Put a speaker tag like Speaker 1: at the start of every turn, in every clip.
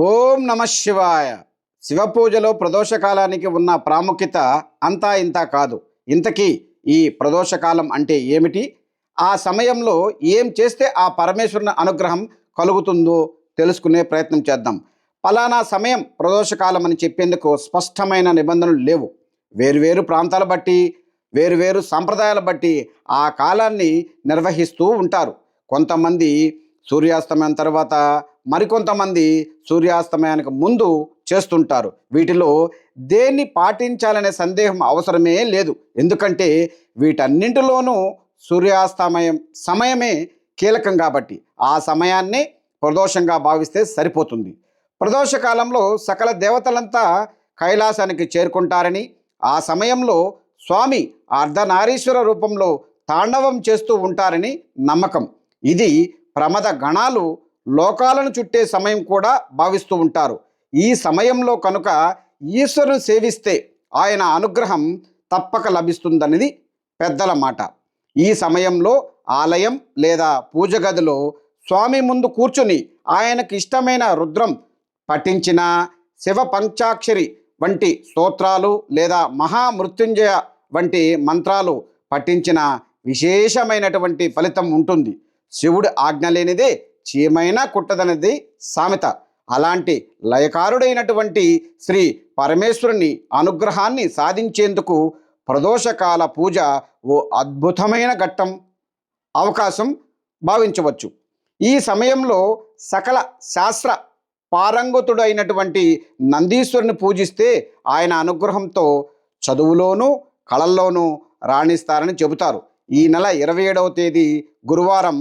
Speaker 1: ఓం నమ శివాయ. శివ పూజలో ప్రదోషకాలానికి ఉన్న ప్రాముఖ్యత అంతా ఇంతా కాదు. ఇంతకీ ఈ ప్రదోషకాలం అంటే ఏమిటి? ఆ సమయంలో ఏం చేస్తే ఆ పరమేశ్వరుని అనుగ్రహం కలుగుతుందో తెలుసుకునే ప్రయత్నం చేద్దాం. పలానా సమయం ప్రదోషకాలం అని చెప్పేందుకు స్పష్టమైన నిబంధనలు లేవు. వేరువేరు ప్రాంతాల బట్టి, వేరువేరు సాంప్రదాయాల బట్టి ఆ కాలాన్ని నిర్వహిస్తూ ఉంటారు. కొంతమంది సూర్యాస్తమయం తర్వాత, మరికొంతమంది సూర్యాస్తమయానికి ముందు చేస్తుంటారు. వీటిలో దేన్ని పాటించాలనే సందేహం అవసరమే లేదు. ఎందుకంటే వీటన్నింటిలోనూ సూర్యాస్తమయం సమయమే కీలకం కాబట్టి ఆ సమయాన్నే ప్రదోషంగా భావిస్తే సరిపోతుంది. ప్రదోష కాలంలో సకల దేవతలంతా కైలాసానికి చేరుకుంటారని, ఆ సమయంలో స్వామి అర్ధనారీశ్వర రూపంలో తాండవం చేస్తూ ఉంటారని నమ్మకం. ఇది ప్రమద గణాలు లోకాలను చుట్టే సమయం కూడా భావిస్తూ ఉంటారు. ఈ సమయంలో కనుక ఈశ్వరుని సేవిస్తే ఆయన అనుగ్రహం తప్పక లభిస్తుందనేది పెద్దల మాట. ఈ సమయంలో ఆలయం లేదా పూజ గదిలో స్వామి ముందు కూర్చుని ఆయనకు ఇష్టమైన రుద్రం పఠించిన, శివ పంచాక్షరి వంటి స్తోత్రాలు లేదా మహామృత్యుంజయ వంటి మంత్రాలు పఠించిన విశేషమైనటువంటి ఫలితం ఉంటుంది. శివుడు ఆజ్ఞ లేనిదే చీమైనా కుట్టదనేది సామెత. అలాంటి లయకారుడైనటువంటి శ్రీ పరమేశ్వరుని అనుగ్రహాన్ని సాధించేందుకు ప్రదోషకాల పూజ ఓ అద్భుతమైన అవకాశం భావించవచ్చు. ఈ సమయంలో సకల శాస్త్ర పారంగతుడైనటువంటి నందీశ్వరుని పూజిస్తే ఆయన అనుగ్రహంతో చదువులోనూ కళల్లోనూ రాణిస్తారని చెబుతారు. ఈ నెల 27వ తేదీ గురువారం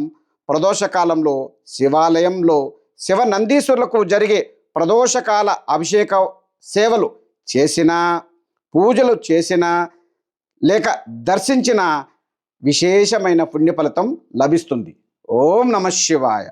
Speaker 1: ప్రదోషకాలంలో శివాలయంలో శివ నందీశ్వరులకు జరిగే ప్రదోషకాల అభిషేక సేవలు చేసినా, పూజలు చేసినా లేక దర్శించిన విశేషమైన పుణ్యఫలితం లభిస్తుంది. ఓం నమ శివాయ.